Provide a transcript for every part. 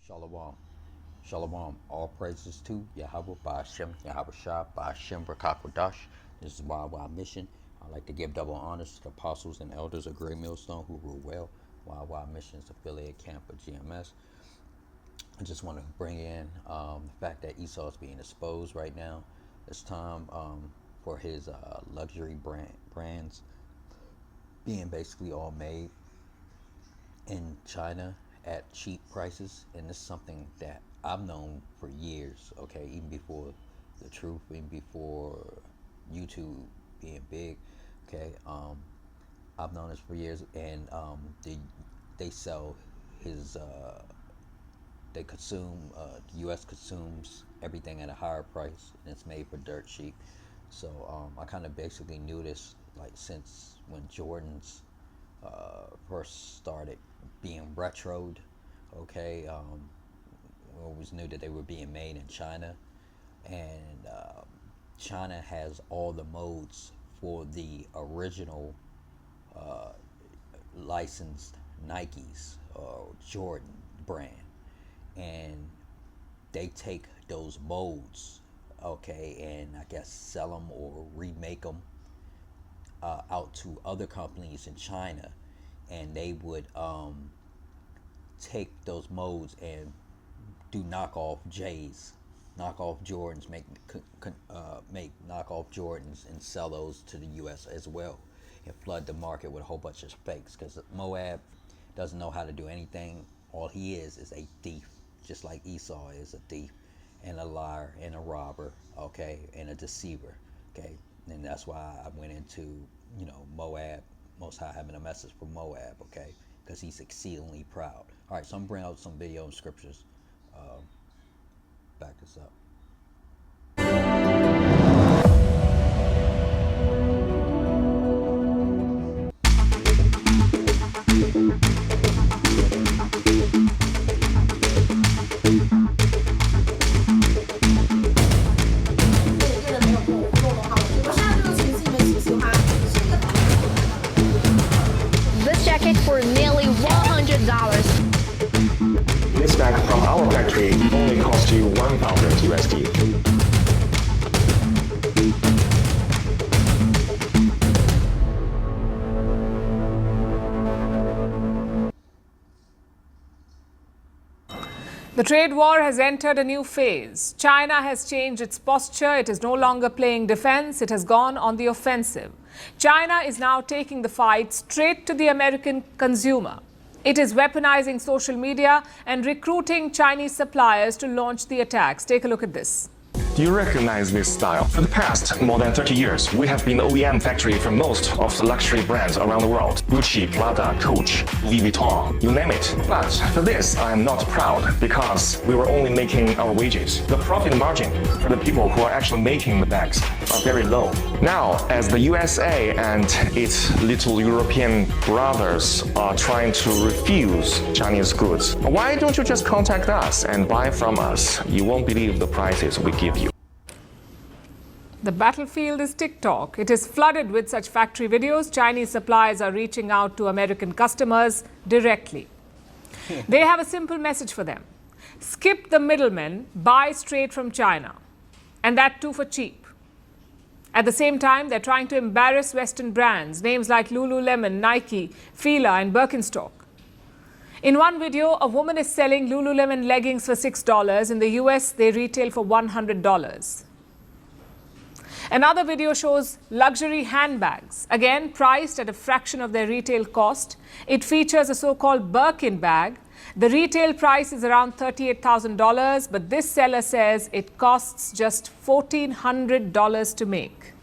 Shalom. Shalom. All praises to Yahweh Ba'ashem, Yahweh Shah, Ba'ashem Rakakwadash. This is y&ymission. I like to give double honors to the apostles and elders of Great Millstone who rule well. y&ymission's affiliate camp of GMS. I just want to bring in the fact that Esau is being exposed right now. It's time for his luxury brands being basically all made in China at cheap prices, and it's something that I've known for years, okay, even before the truth, even before YouTube being big, okay. I've known this for years, and they sell his they consume the US consumes everything at a higher price, and it's made for dirt cheap. So I kind of basically knew this like since when Jordans first started being retroed, okay. We always knew that they were being made in China, and China has all the modes for the original licensed Nikes or Jordan brand, and they take those modes, okay, and I guess sell them or remake them out to other companies in China, and they would take those modes and do knockoff J's, knockoff Jordans, make knockoff Jordans and sell those to the US as well, and flood the market with a whole bunch of fakes, because Moab doesn't know how to do anything. All he is a thief, just like Esau is a thief and a liar and a robber, okay, and a deceiver, okay. And that's why I went into, Moab, Most High having a message for Moab, okay, because he's exceedingly proud. All right, so I'm bringing out some video and scriptures. Back this up. This jacket for nearly $100. This bag from our factory only cost you 1,000 USD. The trade war has entered a new phase. China has changed its posture. It is no longer playing defense. It has gone on the offensive. China is now taking the fight straight to the American consumer. It is weaponizing social media and recruiting Chinese suppliers to launch the attacks. Take a look at this. Do you recognize this style? For the past more than 30 years, we have been the OEM factory for most of the luxury brands around the world. Gucci, Prada, Coach, Louis Vuitton, you name it. But for this, I am not proud, because we were only making our wages. The profit margin for the people who are actually making the bags are very low. Now, as the USA and its little European brothers are trying to refuse Chinese goods, why don't you just contact us and buy from us? You won't believe the prices we give you. The battlefield is TikTok. It is flooded with such factory videos. Chinese suppliers are reaching out to American customers directly. They have a simple message for them. Skip the middlemen, buy straight from China. And that too for cheap. At the same time, they're trying to embarrass Western brands, names like Lululemon, Nike, Fila, and Birkenstock. In one video, a woman is selling Lululemon leggings for $6. In the US, they retail for $100. Another video shows luxury handbags, again priced at a fraction of their retail cost. It features a so-called Birkin bag. The retail price is around $38,000, but this seller says it costs just $1,400 to make.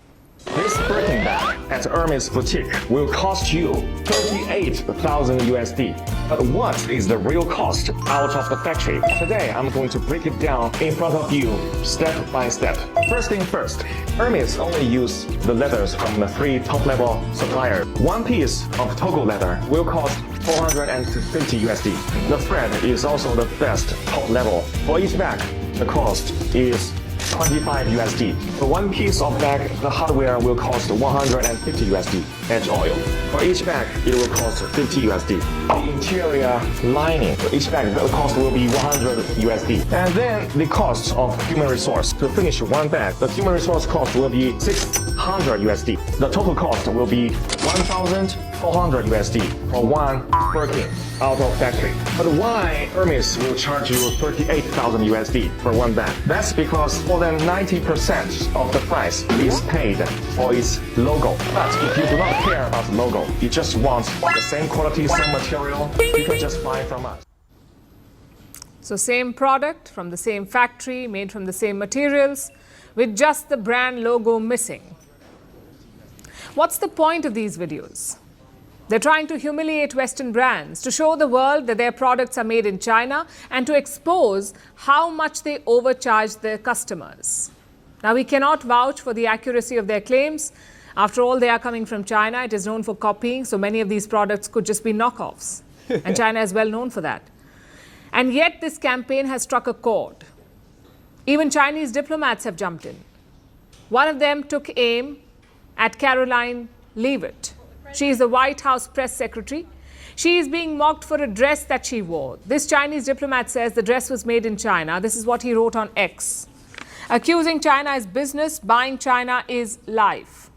This Birkin bag at Hermes Boutique will cost you 38,000 USD. But what is the real cost out of the factory? Today, I'm going to break it down in front of you, step by step. First thing first, Hermes only use the leathers from the 3 top-level suppliers. One piece of Togo leather will cost 450 USD. The thread is also the best top level. For each bag, the cost is 25 USD. For one piece of bag, the hardware will cost 150 USD. Edge oil. For each bag, it will cost 50 USD. The interior lining for each bag, the cost will be 100 USD. And then the cost of human resource. To finish one bag, the human resource cost will be 600 USD. The total cost will be 1,400 USD for one working out of factory. But why Hermes will charge you 38,000 USD for one bag? That's because more than 90% of the price is paid for its logo. But if you do not care about the logo, you just want the same quality, same material, you can just buy from us. So same product from the same factory, made from the same materials, with just the brand logo missing. What's the point of these videos? They're trying to humiliate Western brands, to show the world that their products are made in China and to expose how much they overcharge their customers. Now, we cannot vouch for the accuracy of their claims. After all, they are coming from China. It is known for copying, so many of these products could just be knockoffs. And China is well known for that. And yet this campaign has struck a chord. Even Chinese diplomats have jumped in. One of them took aim at Caroline Leavitt. She is the White House press secretary. She is being mocked for a dress that she wore. This Chinese diplomat says the dress was made in China. This is what he wrote on X. Accusing China is business, buying China is life.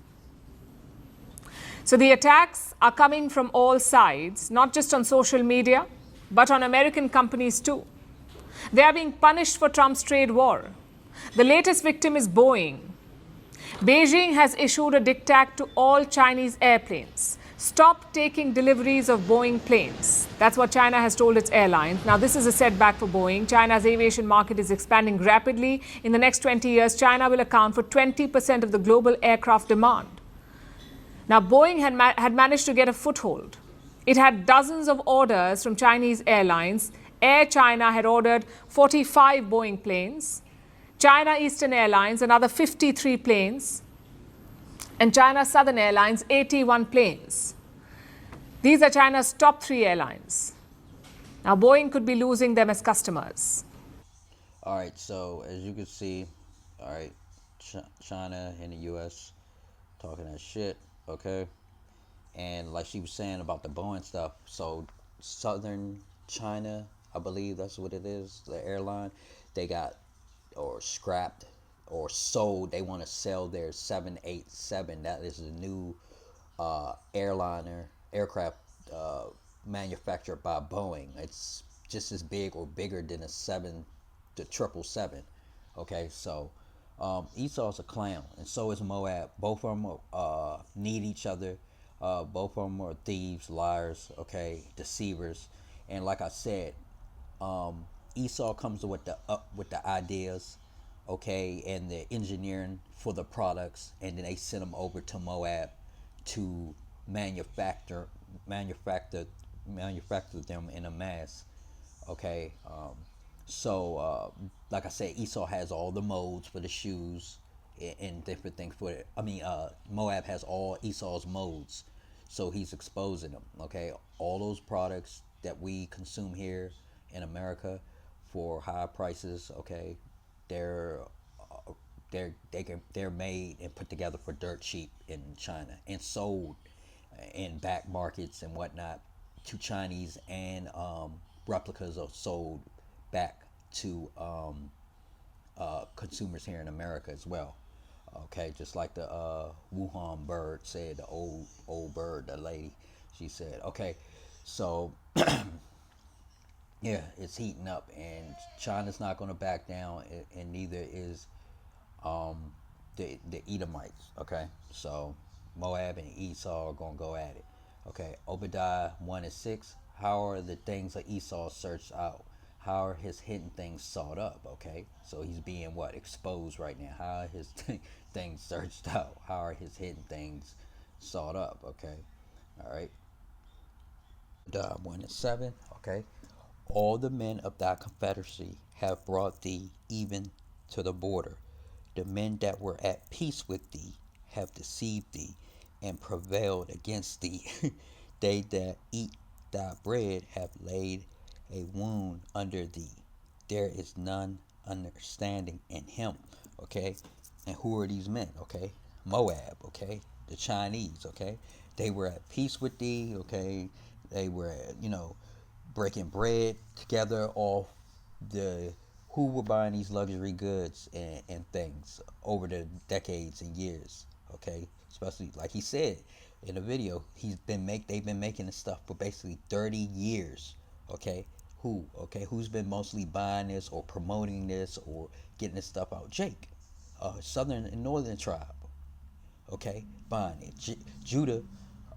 So the attacks are coming from all sides, not just on social media, but on American companies too. They are being punished for Trump's trade war. The latest victim is Boeing. Beijing has issued a diktat to all Chinese airplanes. Stop taking deliveries of Boeing planes. That's what China has told its airlines. Now, this is a setback for Boeing. China's aviation market is expanding rapidly. In the next 20 years, China will account for 20% of the global aircraft demand. Now, Boeing had managed to get a foothold. It had dozens of orders from Chinese airlines. Air China had ordered 45 Boeing planes. China Eastern Airlines, another 53 planes. And China Southern Airlines, 81 planes. These are China's top 3 airlines. Now, Boeing could be losing them as customers. All right, so as you can see, all right, China and the U.S. talking that shit, okay? And like she was saying about the Boeing stuff, so Southern China, I believe that's what it is, the airline, they got or scrapped or sold. They want to sell their 787. That is a new aircraft manufactured by Boeing. It's just as big or bigger than the 777. Okay, so Esau's a clown, and so is Moab. Both of them need each other. Both of them are thieves, liars, okay, deceivers. And like I said, Esau comes with the ideas, okay, and the engineering for the products, and then they send them over to Moab to manufacture them in a mass, okay. So like I said, Esau has all the molds for the shoes and different things for it. Moab has all Esau's molds, so he's exposing them. Okay, all those products that we consume here in America for high prices. Okay, they're made and put together for dirt cheap in China and sold in back markets and whatnot to Chinese, and replicas are sold back to consumers here in America as well. Okay, just like the Wuhan bird said, the old bird, the lady, she said. Okay, so yeah, it's heating up, and China's not going to back down, and neither is the Edomites. Okay, so Moab and Esau are going to go at it. Okay, Obadiah 1:6. How are the things of Esau searched out? How are his hidden things sought up? Okay, so he's being what? Exposed right now. How are his things searched out? How are his hidden things sought up? Okay, all right. 1:7. Okay, all the men of thy confederacy have brought thee even to the border. The men that were at peace with thee have deceived thee and prevailed against thee. They that eat thy bread have laid a wound under thee. There is none understanding in him. okay? And who are these men, okay? Moab, okay? The Chinese, okay? They were at peace with thee, okay? They were, breaking bread together off the who were buying these luxury goods and things over the decades and years, okay? Especially like he said in the video, they've been making this stuff for basically 30 years, okay? Who's been mostly buying this or promoting this or getting this stuff out? Jake, southern and northern tribe, okay, buying it. Judah,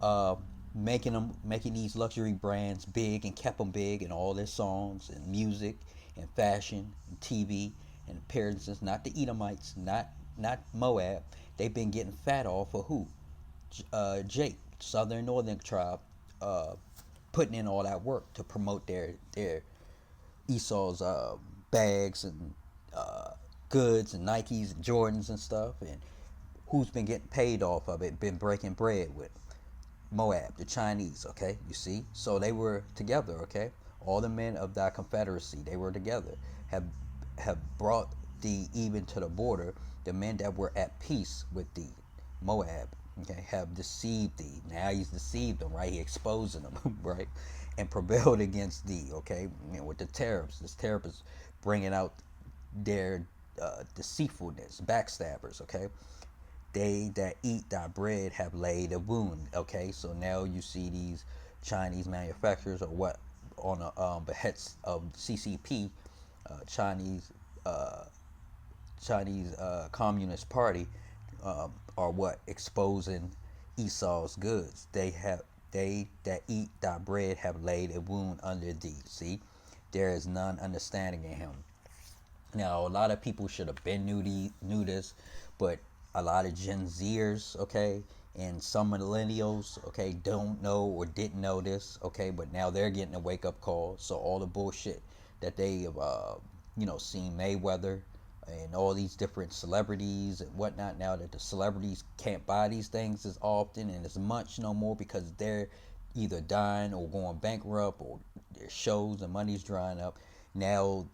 uh, making these luxury brands big and kept them big in all their songs and music and fashion and TV and appearances. Not the Edomites, not Moab. They've been getting fat off of who? Jake, southern northern tribe, uh, putting in all that work to promote their Esau's bags and goods and Nikes and Jordans and stuff. And who's been getting paid off of it? Been breaking bread with Moab, the Chinese. Okay, you see. So they were together. Okay, all the men of that confederacy, they were together. Have brought thee even to the border. The men that were at peace with thee, Moab, okay, have deceived thee. Now he's deceived them, right? He exposing them, right? And prevailed against thee, okay? With the tariffs. This tariff is bringing out their deceitfulness, backstabbers, okay? They that eat thy bread have laid a wound, okay? So now you see these Chinese manufacturers or what on the behest of CCP, Chinese Communist Party, are what exposing Esau's goods. They that eat thy bread have laid a wound under thee. See, there is none understanding in him. Now, a lot of people should have been knew this, but a lot of Gen Zers, okay, and some millennials, okay, don't know or didn't know this, okay, but now they're getting a wake up call. So all the bullshit that they have, seen Mayweather and all these different celebrities and whatnot, now that the celebrities can't buy these things as often and as much no more because they're either dying or going bankrupt or their shows and money's drying up. Now,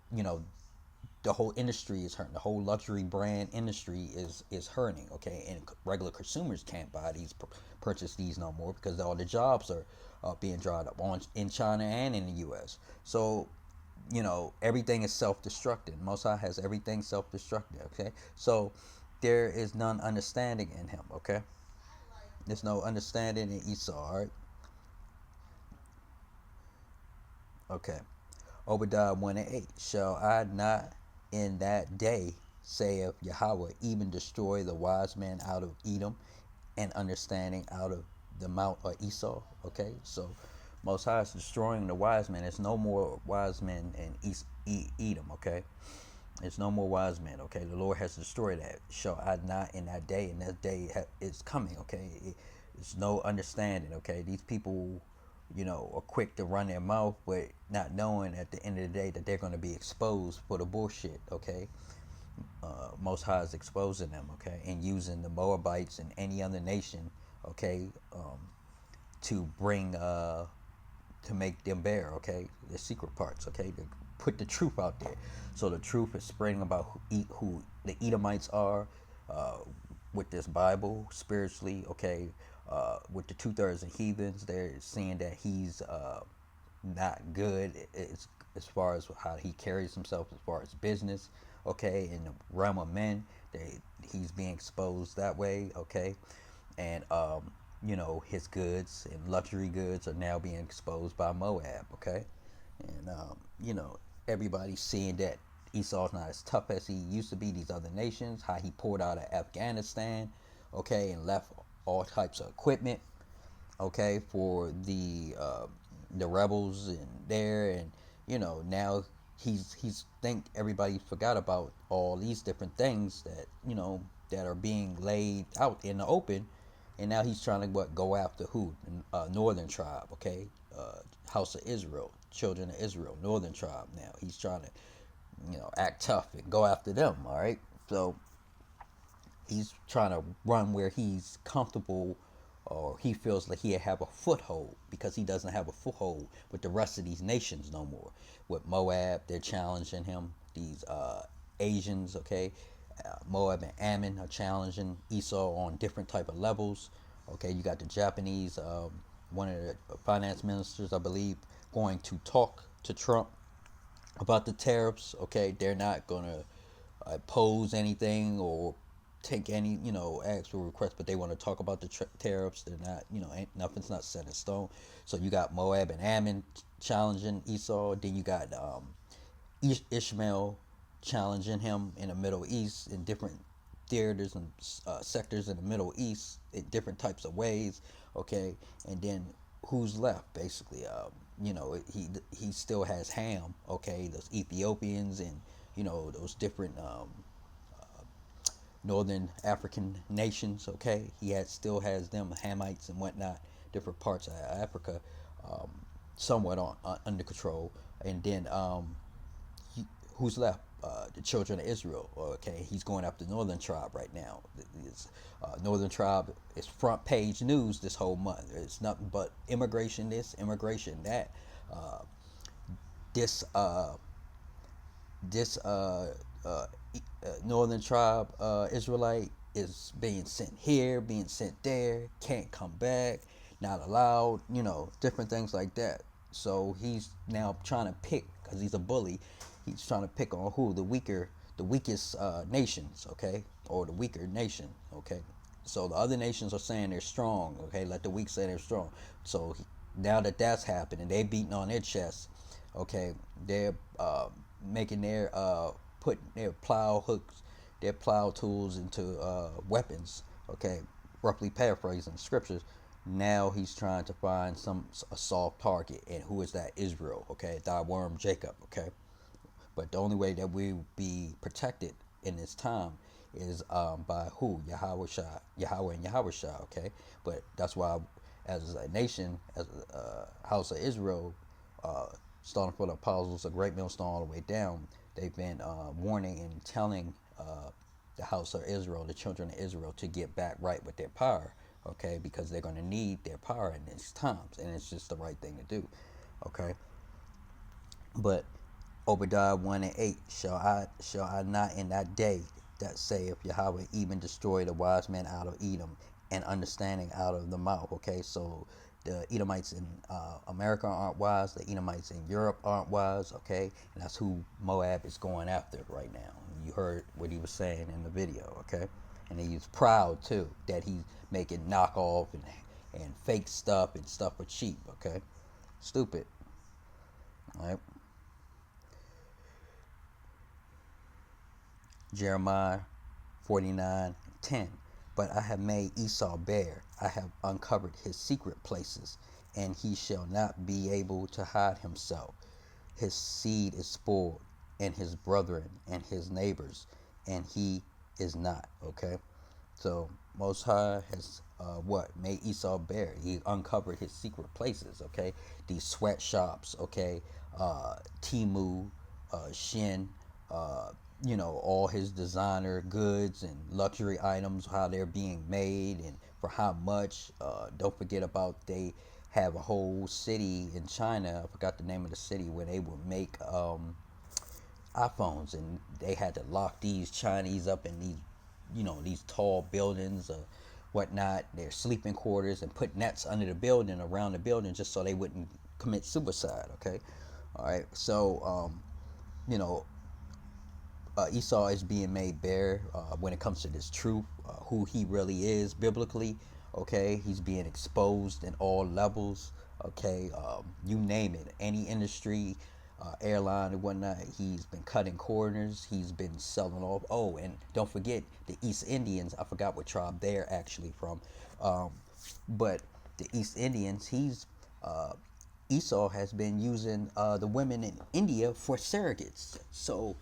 the whole industry is hurting. The whole luxury brand industry is hurting, okay? And regular consumers can't buy these, purchase these no more because all the jobs are being dried up in China and in the U.S. So, everything is self-destructing. Most High has everything self-destructing, okay? So there is none understanding in him, okay? There's no understanding in Esau, all right? Okay. Obadiah 1:8. Shall I not in that day, saith Yahweh, even destroy the wise men out of Edom and understanding out of the mount of Esau? Okay, so Most High is destroying the wise men. There's no more wise men in Edom, okay? There's no more wise men, okay? The Lord has destroyed that. Shall I not in that day, and that day is coming, okay? There's no understanding, okay? These people, are quick to run their mouth, but not knowing at the end of the day that they're going to be exposed for the bullshit, okay? Most High is exposing them, okay? And using the Moabites and any other nation, okay, to bring, to make them bare, okay? The secret parts, okay? To put the truth out there. So the truth is spreading about who the Edomites are, with this Bible spiritually, okay? With the 2/3 of heathens, they're seeing that he's not good as far as how he carries himself, as far as business, okay? In the realm of men, he's being exposed that way, okay? And his goods and luxury goods are now being exposed by Moab, okay? And everybody's seeing that Esau's not as tough as he used to be. These other nations, how he poured out of Afghanistan, okay, and left all types of equipment, okay, for the rebels in there, and now he's think everybody forgot about all these different things that that are being laid out in the open, and now he's trying to go after who? Northern tribe, okay, House of Israel, children of Israel, northern tribe. Now he's trying to act tough and go after them, all right? So he's trying to run where he's comfortable, or he feels like he'll have a foothold, because he doesn't have a foothold with the rest of these nations no more. With Moab, they're challenging him. These Asians, okay, Moab and Ammon are challenging Esau on different type of levels. Okay, you got the Japanese, one of the finance ministers, I believe, going to talk to Trump about the tariffs. Okay, they're not gonna oppose anything or take any, actual requests, but they want to talk about the tariffs. They're not, nothing's not set in stone. So you got Moab and Ammon challenging Esau. Then you got Ishmael challenging him in the Middle East in different theaters and sectors in the Middle East in different types of ways. Okay, and then who's left basically? He still has Ham. Okay, those Ethiopians and those different northern African nations. Okay, still has them Hamites and whatnot, different parts of Africa, somewhat under control. And then who's left? The children of Israel. Okay, he's going after the northern tribe right now. Northern tribe is front page news this whole month. It's nothing but immigration this, immigration that. This northern tribe Israelite is being sent here, being sent there, can't come back, not allowed, different things like that. So he's now trying to pick, because he's a bully, he's trying to pick on who? The weakest nations, okay? Or the weaker nation, okay? So the other nations are saying they're strong, okay? Let the weak say they're strong. So now that that's happening, they beating on their chests, okay? They're making their putting their plow hooks, their plow tools into weapons, okay? Roughly paraphrasing scriptures. Now he's trying to find a soft target, and who is that? Israel, okay? Thy worm Jacob, okay? But the only way that we be protected in this time is by who? Yahweh and Yahweh, okay? But that's why, as a nation, as a house of Israel, starting from the apostles of Great Millstone all the way down, they've been warning and telling the house of Israel, the children of Israel, to get back right with their power, okay? Because they're going to need their power in these times, and it's just the right thing to do, okay? But Obadiah 1:8, shall I not in that day that saith Yahweh even destroy the wise man out of Edom and understanding out of the mouth? Okay, so the Edomites in America aren't wise. The Edomites in Europe aren't wise. Okay, and that's who Moab is going after right now. You heard what he was saying in the video. Okay, and he's proud too that he's making knockoff and fake stuff and stuff for cheap. Okay, stupid. All right. Jeremiah 49:10. But I have made Esau bare. I have uncovered his secret places, and he shall not be able to hide himself. His seed is spoiled, and his brethren and his neighbors, and he is not. Okay, so Most High has made Esau bare. He uncovered his secret places. Okay, these sweatshops. Okay, Timu, Shin. All his designer goods and luxury items, how they're being made and for how much. Don't forget about, they have a whole city in China, I forgot the name of the city, where they would make iPhones, and they had to lock these Chinese up in these tall buildings or whatnot, their sleeping quarters, and put nets under the building, around the building, just so they wouldn't commit suicide. Okay, all right. So Esau is being made bare when it comes to this truth, who he really is biblically. Okay, he's being exposed in all levels. Okay, you name it, any industry, airline and whatnot. He's been cutting corners. He's been selling off. Oh, and don't forget the East Indians. I forgot what tribe they're actually from, but the East Indians. Esau has been using the women in India for surrogates. So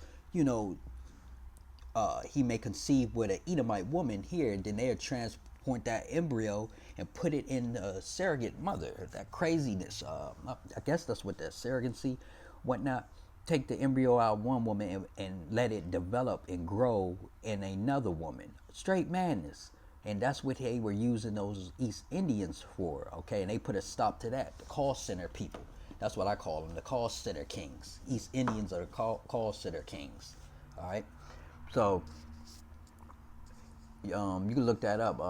he may conceive with an Edomite woman here, and then they'll transport that embryo and put it in a surrogate mother. That craziness. I guess that's what the surrogacy, whatnot. Take the embryo out of one woman and let it develop and grow in another woman. Straight madness. And that's what they were using those East Indians for. Okay, and they put a stop to that. The call center people. That's what I call them, the call center kings. East Indians are the call center kings. All right. So You can look that up.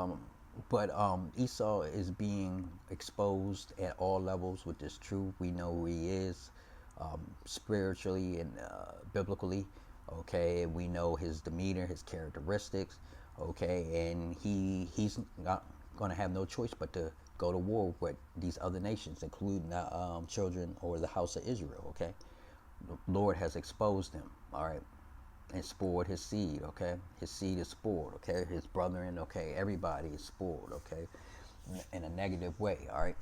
But Esau is being exposed at all levels with this truth. We know who he is, spiritually and biblically. Okay, we know his demeanor, his characteristics. Okay, and he's not going to have no choice but to go to war with these other nations, including the children or the house of Israel. Okay, the Lord has exposed him. All right, and spoiled his seed. Okay, his seed is spoiled. Okay, his brethren. Okay, everybody is spoiled. Okay, in a negative way. All right,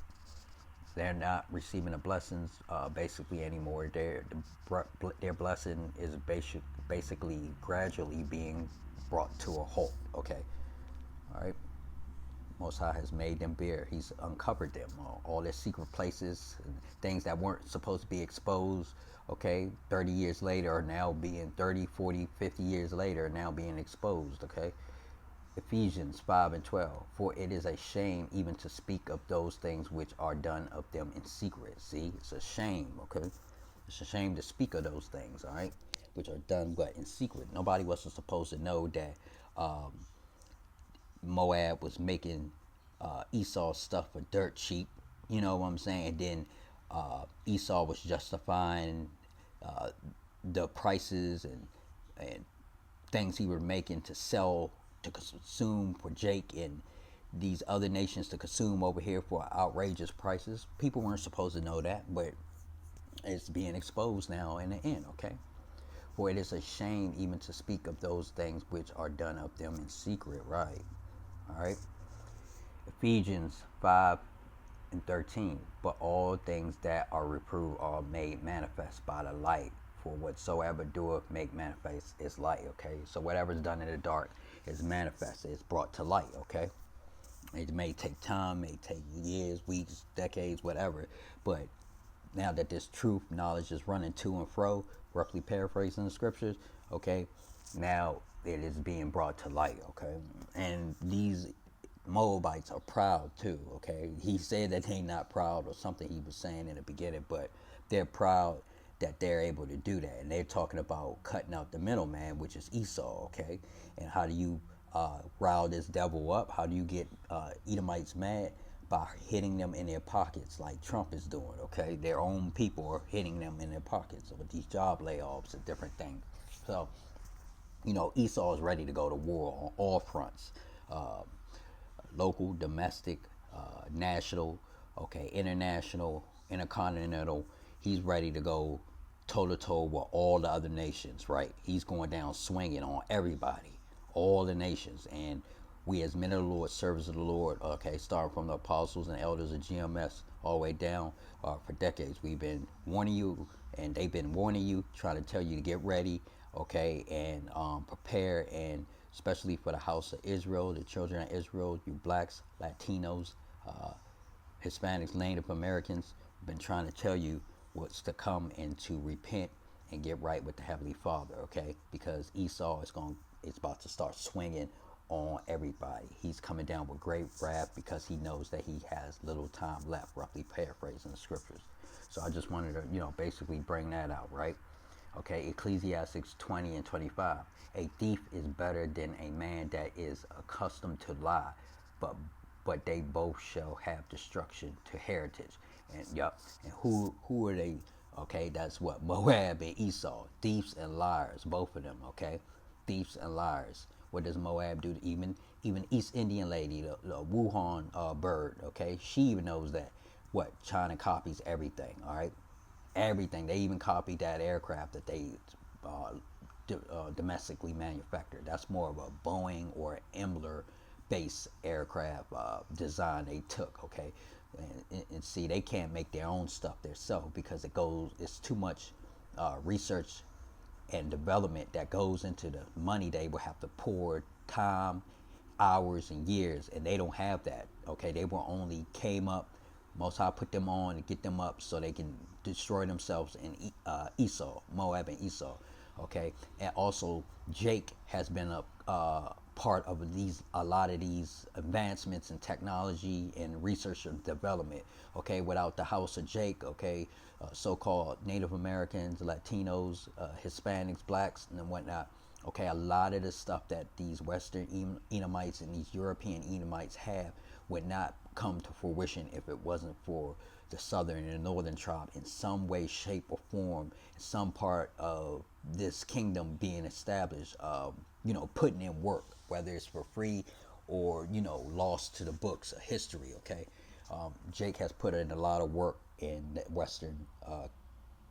they're not receiving the blessings basically anymore. Their blessing is basically gradually being brought to a halt. Okay, all right. Most High has made them bare. He's uncovered them. All their secret places and things that weren't supposed to be exposed, okay, 30 years later are now being 30, 40, 50 years later are now being exposed, okay? Ephesians 5 and 12. For it is a shame even to speak of those things which are done of them in secret. See, it's a shame, okay? It's a shame to speak of those things, all right, which are done but in secret. Nobody wasn't supposed to know that Moab was making Esau's stuff for dirt cheap. You know what I'm saying? And then Esau was justifying the prices and things he was making to sell, to consume for Jake and these other nations to consume over here for outrageous prices. People weren't supposed to know that, but it's being exposed now in the end, okay? For it is a shame even to speak of those things which are done of them in secret, right? All right. Ephesians 5 and 13. But all things that are reproved are made manifest by the light. For whatsoever doeth make manifest is light. Okay. So whatever's done in the dark is manifested. It's brought to light. Okay. It may take time, may take years, weeks, decades, whatever. But now that this truth knowledge is running to and fro, roughly paraphrasing the scriptures, okay, now it is being brought to light, okay? And these Moabites are proud too, okay? He said that they're not proud or something he was saying in the beginning, but they're proud that they're able to do that. And they're talking about cutting out the middleman, which is Esau, okay? And how do you rile this devil up? How do you get Edomites mad? By hitting them in their pockets like Trump is doing, okay? Their own people are hitting them in their pockets with these job layoffs and different things. So, you know, Esau is ready to go to war on all fronts. Local, domestic, national, okay, international, intercontinental. He's ready to go toe-to-toe with all the other nations, right? He's going down swinging on everybody, all the nations. And we as men of the Lord, servants of the Lord, okay, starting from the apostles and elders of GMS all the way down for decades. We've been warning you, and they've been warning you, trying to tell you to get ready, okay, and prepare, and especially for the house of Israel, the children of Israel, you blacks, Latinos, Hispanics, Native Americans. Been trying to tell you what's to come and to repent and get right with the Heavenly Father, okay? Because Esau is about to start swinging on everybody. He's coming down with great wrath because he knows that he has little time left, roughly paraphrasing the scriptures. So I just wanted to, you know, basically bring that out, right? Okay, Ecclesiastes 20 and 25. A thief is better than a man that is accustomed to lie, but they both shall have destruction to heritage. And and who are they? Okay, that's what Moab and Esau, thieves and liars, both of them. Okay, thieves and liars. What does Moab do? Even East Indian lady, the Wuhan bird. Okay, she even knows that. What China copies everything. All right, everything. They even copied that aircraft that they domestically manufactured. That's more of a Boeing or Emler based aircraft design they took. Okay, and see, they can't make their own stuff themselves because it's too much research and development that goes into the money they will have to pour time, hours, and years, and they don't have that. Okay, they were only came up. Most High put them on to get them up so they can destroy themselves in Esau, Moab, and Esau. Okay, and also Jake has been a part of a lot of these advancements in technology and research and development. Okay, without the house of Jake, okay, so-called Native Americans, Latinos, Hispanics, blacks, and whatnot, Okay, a lot of the stuff that these Western Edomites and these European Edomites have would not come to fruition if it wasn't for the southern and the northern tribe in some way, shape, or form, some part of this kingdom being established, putting in work, whether it's for free or, lost to the books of history, okay? Jake has put in a lot of work in the Western,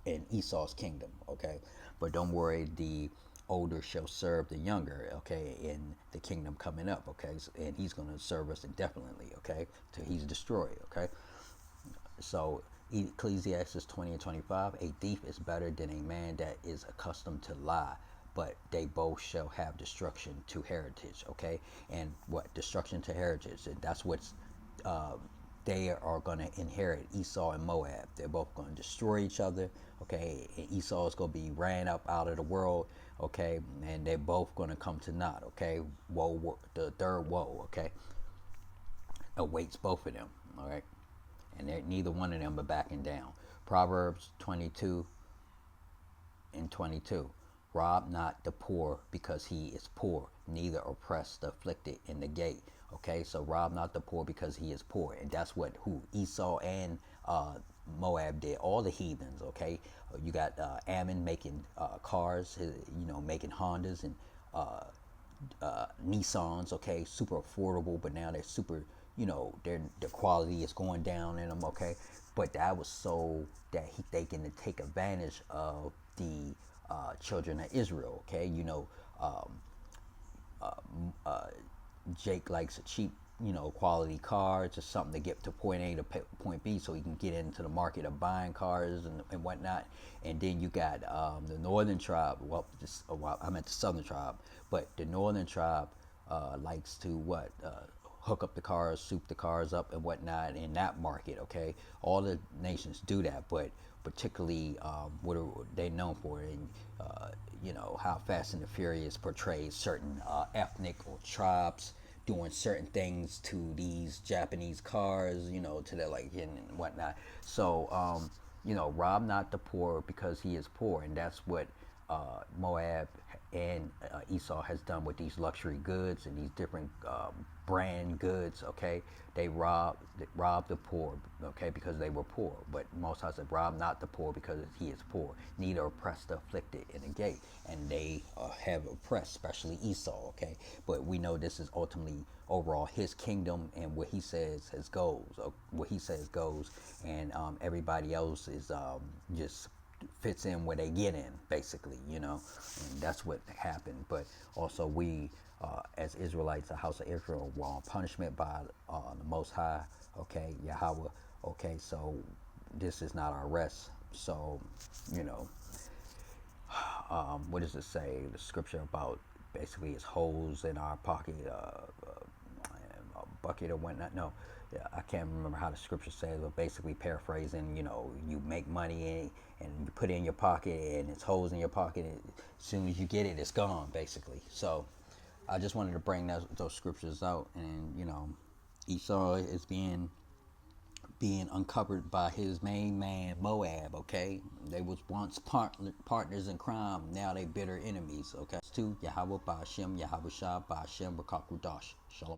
in Esau's kingdom, okay? But don't worry, the older shall serve the younger, okay, in the kingdom coming up, okay? And he's going to serve us indefinitely, okay, till he's destroyed, okay? So Ecclesiastes 20 and 25, a thief is better than a man that is accustomed to lie, but they both shall have destruction to heritage, okay? And what? Destruction to heritage, and that's what's they are going to inherit, Esau and Moab. They're both going to destroy each other, okay? And Esau is going to be ran up out of the world, okay? And they're both going to come to naught, okay? Woe, the third woe, okay? Awaits both of them, all right? And neither one of them are backing down. Proverbs 22 and 22. Rob not the poor because he is poor, neither oppress the afflicted in the gate. Okay, so rob not the poor because he is poor. And that's what Esau and Moab did, all the heathens, okay? You got Ammon making cars, making Hondas and Nissans, okay? Super affordable, but now they're super, their quality is going down in them, okay? But that was so that they can take advantage of the children of Israel, okay? Jake likes a cheap, quality car, just something to get to point A to point B so he can get into the market of buying cars and whatnot. And then you got the northern tribe, I meant the southern tribe, but the northern tribe likes to hook up the cars, soup the cars up and whatnot in that market, okay? All the nations do that, but particularly what are they known for? And how Fast and the Furious portrays certain ethnic or tribes doing certain things to these Japanese cars, to their and whatnot. So rob not the poor because he is poor, and that's what Moab and Esau has done with these luxury goods and these different brand goods, okay? They rob the poor, okay, because they were poor. But Most High said, rob not the poor because he is poor, neither oppress the afflicted in the gate. And they have oppressed, especially Esau, okay? But we know this is ultimately overall his kingdom, and what he says goes. What he says goes, and everybody else is just fits in where they get in, basically, and that's what happened. But also we, as Israelites, the house of Israel, were on punishment by the Most High, okay, Yahweh, okay, so this is not our rest. So, what does it say? The scripture about basically it's holes in our pocket, a bucket or whatnot. No, I can't remember how the scripture says, but basically paraphrasing, you make money and you put it in your pocket and it's holes in your pocket. And as soon as you get it, it's gone, basically. So I just wanted to bring those scriptures out, and Esau is being uncovered by his main man Moab, okay? They was once partners in crime, now they bitter enemies, okay? To Yahweh Ba'Shem, Yahweh Shah Ba'Shem B'Kakudash. Shalom.